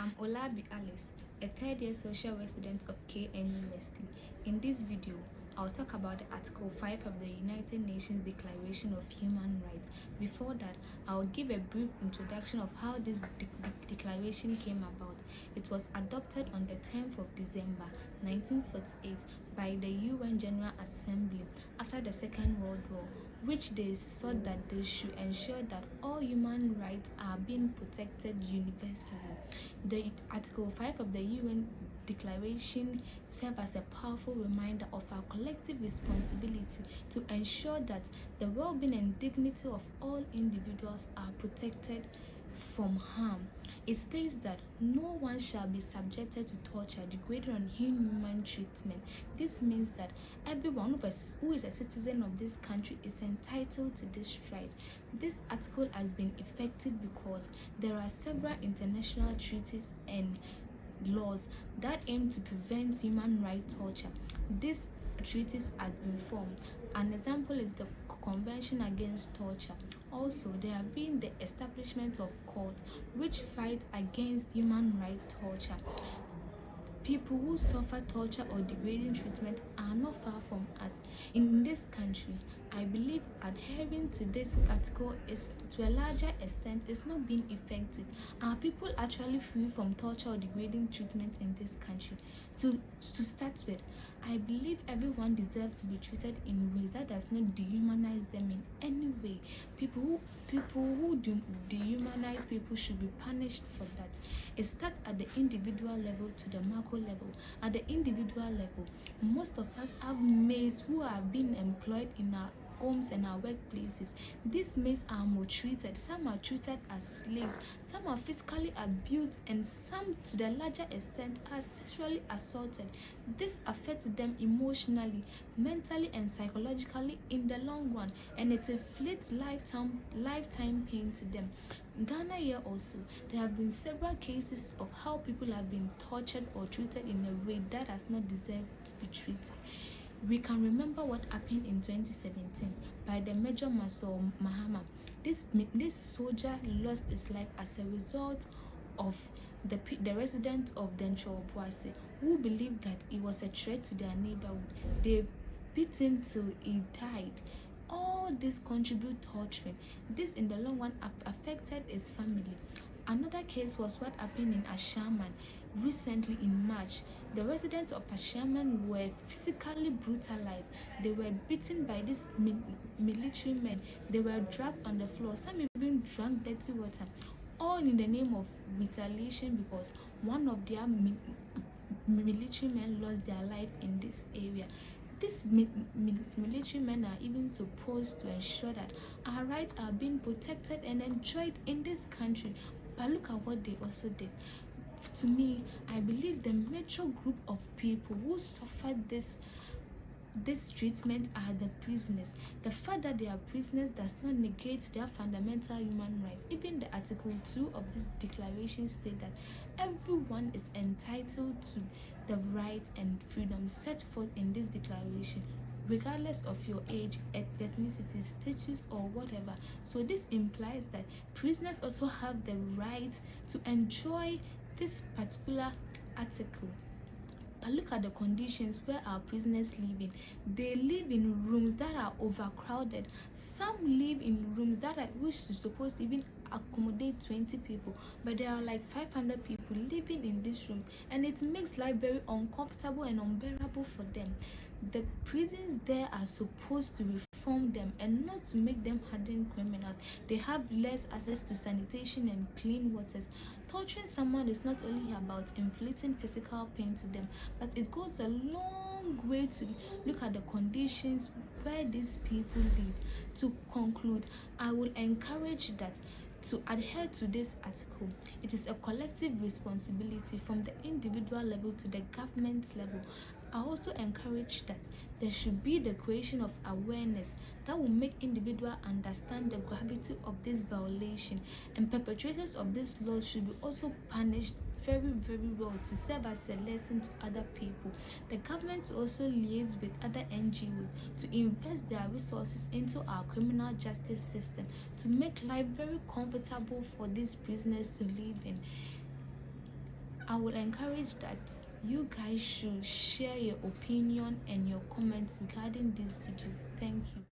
I'm Olabi Alice, a third-year social work student of KM University. In this video, I'll talk about the Article 5 of the United Nations Declaration of Human Rights. Before that, I'll give a brief introduction of how this declaration came about. It was adopted on the 10th of December 1948 by the UN General Assembly after the Second World War, which they sought that they should ensure that all human rights are being protected universally. The Article 5 of the UN Declaration serves as a powerful reminder of our collective responsibility to ensure that the well-being and dignity of all individuals are protected from harm. It states that no one shall be subjected to torture, degrading, or inhuman treatment. This means that everyone who is a citizen of this country is entitled to this right. This article has been effective because there are several international treaties and laws that aim to prevent human rights torture. This treaties has been formed. An example is the Convention Against Torture. Also, there have been the establishment of courts which fight against human rights torture. People who suffer torture or degrading treatment are not far from us. In this country, I believe adhering to this article is, to a larger extent, is not being effective. Are people actually free from torture or degrading treatment in this country? To start with, I believe everyone deserves to be treated in ways that does not dehumanize them in any way. People who dehumanize people should be punished for that. It starts at the individual level to the macro level. At the individual level, most of us have maids who are being employed in our homes and our workplaces. These maids are maltreated, some are treated as slaves, some are physically abused, and some, to the larger extent, are sexually assaulted. This affects them emotionally, mentally, and psychologically in the long run, and it inflicts lifetime pain to them. In Ghana here also, there have been several cases of how people have been tortured or treated in a way that has not deserved to be treated. We can remember what happened in 2017 by the Major Masor Mahama. This soldier lost his life as a result of the residents of Dencho Obuasi, who believed that he was a threat to their neighborhood. They beat him till he died. All this contribute torturing. This in the long run affected his family. Another case was what happened in Ashaman recently in March. The residents of Ashaman were physically brutalized. They were beaten by these military men. They were dragged on the floor. Some even drank dirty water, all in the name of retaliation because one of their military men lost their life in this area. These military men are even supposed to ensure that our rights are being protected and enjoyed in this country. But look at what they also did. To me, I believe the major group of people who suffered this treatment are the prisoners. The fact that they are prisoners does not negate their fundamental human rights. Even the Article 2 of this declaration states that everyone is entitled to the rights and freedoms set forth in this declaration, regardless of your age, ethnicity, status, or whatever. So this implies that prisoners also have the right to enjoy this particular article. But look at the conditions where our prisoners live in. They live in rooms that are overcrowded. Some live in rooms which is supposed to even accommodate 20 people, but there are like 500 people living in these rooms, and it makes life very uncomfortable and unbearable for them. The prisons there are supposed to reform them and not to make them hardened criminals. They have less access to sanitation and clean waters. Torturing someone is not only about inflicting physical pain to them, but it goes a long way to look at the conditions where these people live. To conclude, I will encourage that to adhere to this article. It is a collective responsibility from the individual level to the government level. I also encourage that there should be the creation of awareness that will make individuals understand the gravity of this violation, and perpetrators of this law should be also punished very, very well to serve as a lesson to other people. The government also liaise with other NGOs to invest their resources into our criminal justice system to make life very comfortable for these prisoners to live in. I will encourage that you guys should share your opinion and your comments regarding this video. Thank you.